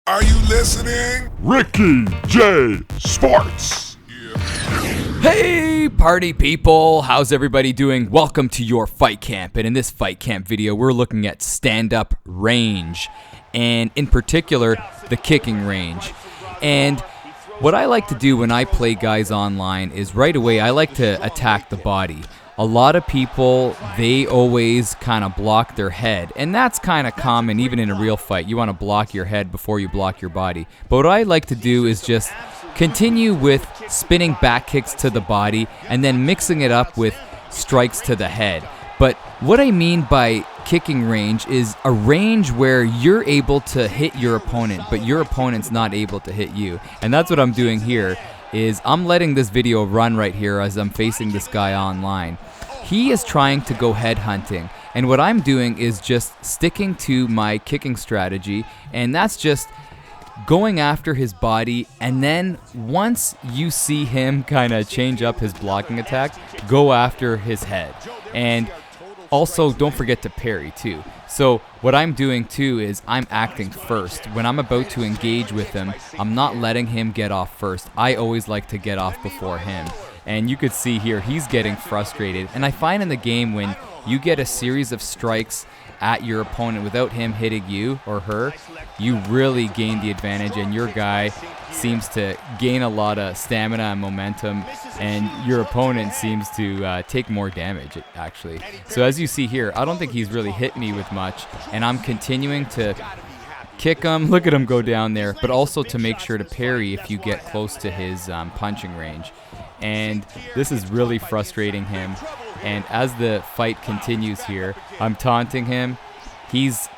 Are you listening? Ricky J Sports. Hey party people, how's everybody doing? Welcome to your fight camp, and in this fight camp video we're looking at stand-up range, and in particular the kicking range. And what I like to do when I play guys online is right away I like to attack the body. A lot of people, they always kind of block their head, and that's kind of common even in a real fight. You want to block your head before you block your body. But what I like to do is just continue with spinning back kicks to the body and then mixing it up with strikes to the head. But what I mean by kicking range is a range where you're able to hit your opponent, but your opponent's not able to hit you. And that's what I'm doing here. Is I'm letting this video run right here as I'm facing this guy online. He is trying to go head hunting, and what I'm doing is just sticking to my kicking strategy, and that's just going after his body, and then once you see him kind of change up his blocking attack, go after his head. And also, don't forget to parry too. So what I'm doing too is I'm acting first. When I'm about to engage with him, I'm not letting him get off first. I always like to get off before him. And you could see here, he's getting frustrated. And I find in the game when you get a series of strikes at your opponent without him hitting you or her, you really gain the advantage, and your guy seems to gain a lot of stamina and momentum, and your opponent seems to take more damage actually. So as you see here, I don't think he's really hit me with much, and I'm continuing to kick him, look at him go down there, but also to make sure to parry if you get close to his punching range. And this is really frustrating him. And as the fight continues here, I'm taunting him. He's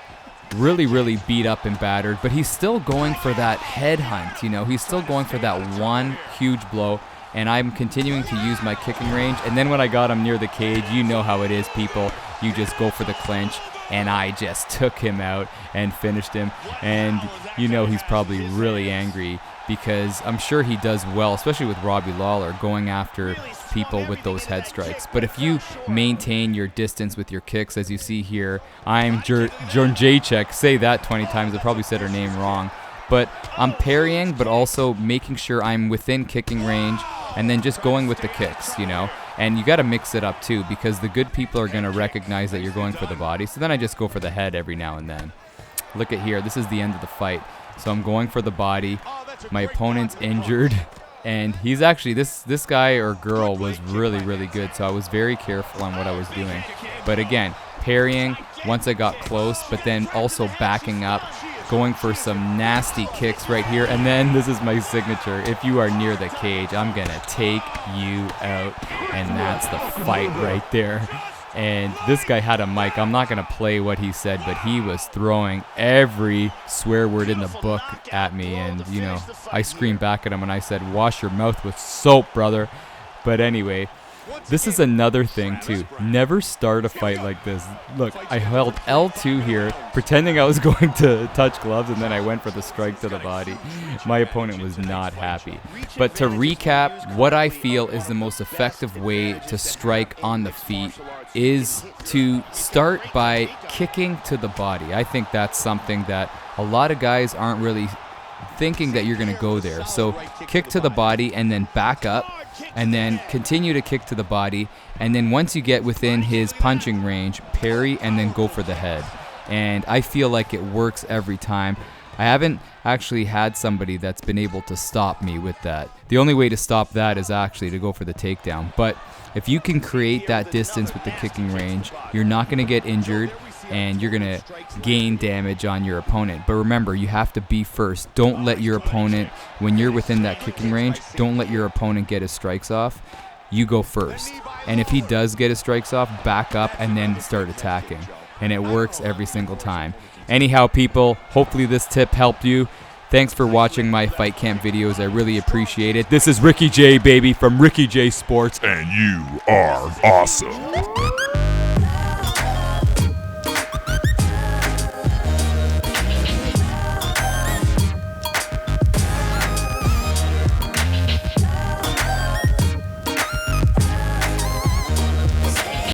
really beat up and battered, but he's still going for that head hunt, you know. He's still going for that one huge blow, and I'm continuing to use my kicking range. And then when I got him near the cage, you know how it is, people. You just go for the clinch, and I just took him out and finished him. And you know he's probably really angry, because I'm sure he does well, especially with Robbie Lawler, going after people with those head strikes. But if you maintain your distance with your kicks, as you see here, I'm Jacek. Say that 20 times. I probably said her name wrong. But I'm parrying, but also making sure I'm within kicking range, and then just going with the kicks, you know. And you got to mix it up too, because the good people are going to recognize that you're going for the body. So then I just go for the head every now and then. Look at here. This is the end of the fight. So I'm going for the body. My opponent's injured, and he's actually, this guy or girl was really good, so I was very careful on what I was doing. But again, parrying once I got close, but then also backing up, going for some nasty kicks right here. And then this is my signature: if you are near the cage, I'm gonna take you out. And that's the fight right there. And this guy had a mic. I'm not going to play what he said, but he was throwing every swear word in the book at me. And, you know, I screamed back at him and I said, "Wash your mouth with soap, brother." But anyway, this is another thing too. Never start a fight like this. Look, I held L2 here, pretending I was going to touch gloves, and then I went for the strike to the body. My opponent was not happy. But to recap, what I feel is the most effective way to strike on the feet is to start by kicking to the body. I think that's something that a lot of guys aren't really thinking that you're going to go there. So kick to the body and then back up, and then continue to kick to the body, and then once you get within his punching range, parry and then go for the head. And I feel like it works every time. I haven't actually had somebody that's been able to stop me with that. The only way to stop that is actually to go for the takedown. But if you can create that distance with the kicking range, you're not going to get injured, and you're going to gain damage on your opponent. But remember, you have to be first. Don't let your opponent, when you're within that kicking range, don't let your opponent get his strikes off. You go first. And if he does get his strikes off, back up and then start attacking. And it works every single time. Anyhow, people, hopefully this tip helped you. Thanks for watching my fight camp videos. I really appreciate it. This is Ricky J, baby, from Ricky J Sports. And you are awesome.